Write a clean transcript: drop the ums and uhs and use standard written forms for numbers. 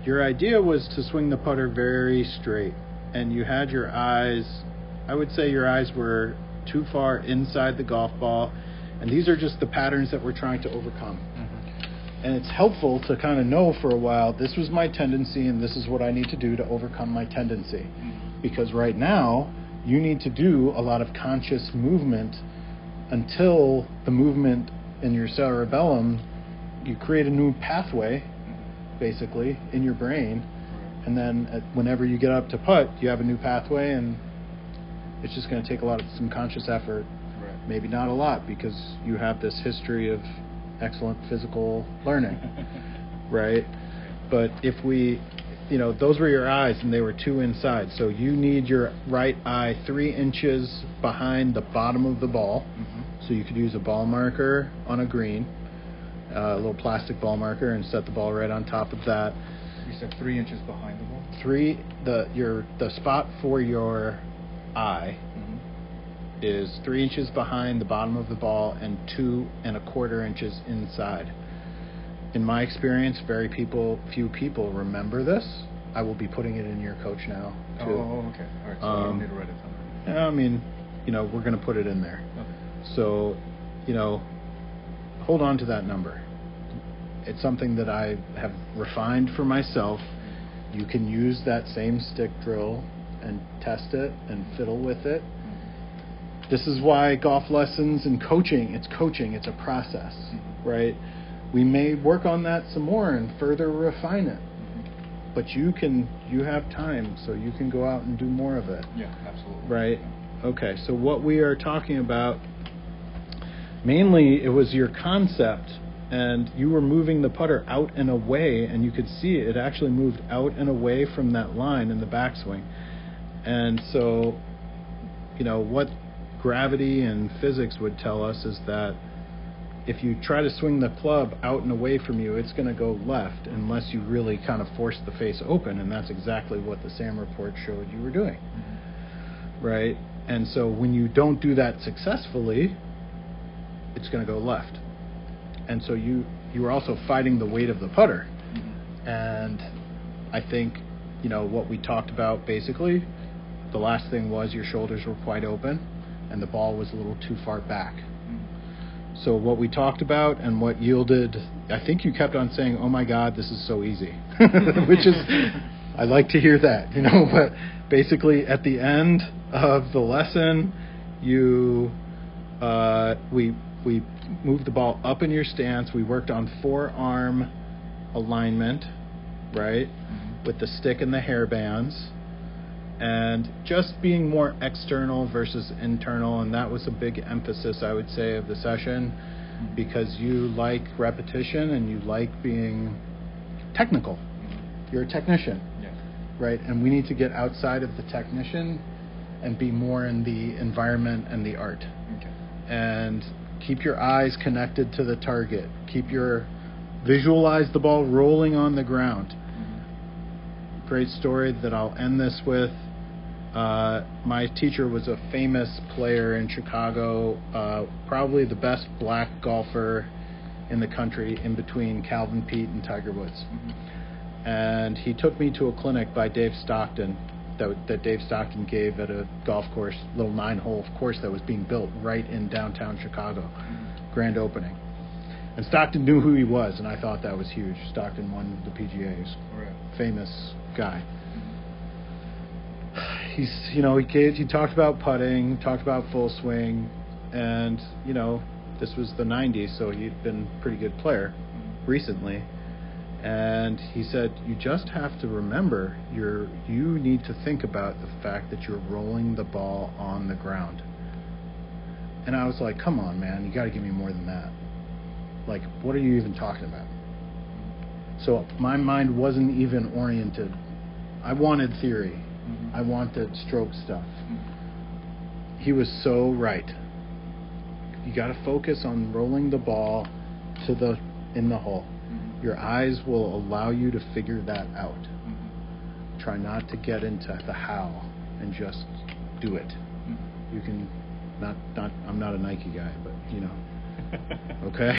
your idea was to swing the putter very straight, and you had your eyes, I would say your eyes were too far inside the golf ball, and these are just the patterns that we're trying to overcome. And it's helpful to kind of know for a while, this was my tendency and this is what I need to do to overcome my tendency. Because right now, you need to do a lot of conscious movement until the movement in your cerebellum, you create a new pathway, basically, in your brain. And then whenever you get up to putt, you have a new pathway, and it's just going to take some conscious effort. Right. Maybe not a lot, because you have this history of excellent physical learning, right? But if we, those were your eyes and they were too inside. So you need your right eye 3 inches behind the bottom of the ball. So you could use a ball marker on a green, a little plastic ball marker, and set the ball right on top of that. You said 3 inches behind the ball? The spot for your eye is 3 inches behind the bottom of the ball and 2 1/4 inches inside. In my experience, few people remember this. I will be putting it in your coach now, too. Oh, okay. All right, so I don't need to write it down. I mean, we're going to put it in there. Okay. So, hold on to that number. It's something that I have refined for myself. You can use that same stick drill and test it and fiddle with it. This is why golf lessons and coaching, it's a process, right? We may work on that some more and further refine it. But you have time, so you can go out and do more of it. Yeah, absolutely. Right? Okay, so what we are talking about, mainly it was your concept, and you were moving the putter out and away, and you could see it actually moved out and away from that line in the backswing. And so, what gravity and physics would tell us is that if you try to swing the club out and away from you, it's going to go left unless you really kind of force the face open, and that's exactly what the SAM report showed you were doing, right? And so when you don't do that successfully, it's going to go left. And so you were also fighting the weight of the putter. And I think, what we talked about basically, the last thing was your shoulders were quite open and the ball was a little too far back. So what we talked about and what yielded, I think you kept on saying, oh my God, this is so easy, which is, I like to hear that, but basically at the end of the lesson, we moved the ball up in your stance. We worked on forearm alignment, right, with the stick and the hair bands, and just being more external versus internal. And that was a big emphasis, I would say, of the session, because you like repetition and you like being technical. You're a technician, right? And we need to get outside of the technician and be more in the environment and the art. And keep your eyes connected to the target. Visualize the ball rolling on the ground. Great story that I'll end this with. My teacher was a famous player in Chicago, probably the best black golfer in the country, in between Calvin Peete and Tiger Woods. And he took me to a clinic by Dave Stockton that Dave Stockton gave at a golf course, little 9-hole course that was being built right in downtown Chicago, grand opening. And Stockton knew who he was, and I thought that was huge. Stockton won the PGAs. Famous guy. He talked about putting, talked about full swing, and this was the 90s, so he'd been a pretty good player recently. And he said, you just have to remember, you need to think about the fact that you're rolling the ball on the ground. And I was like, come on, man, you got to give me more than that. Like, what are you even talking about? So my mind wasn't even oriented. I wanted theory. I wanted stroke stuff. He was so right. You got to focus on rolling the ball in the hole. Your eyes will allow you to figure that out. Try not to get into the how and just do it. You can I'm not a Nike guy, but okay.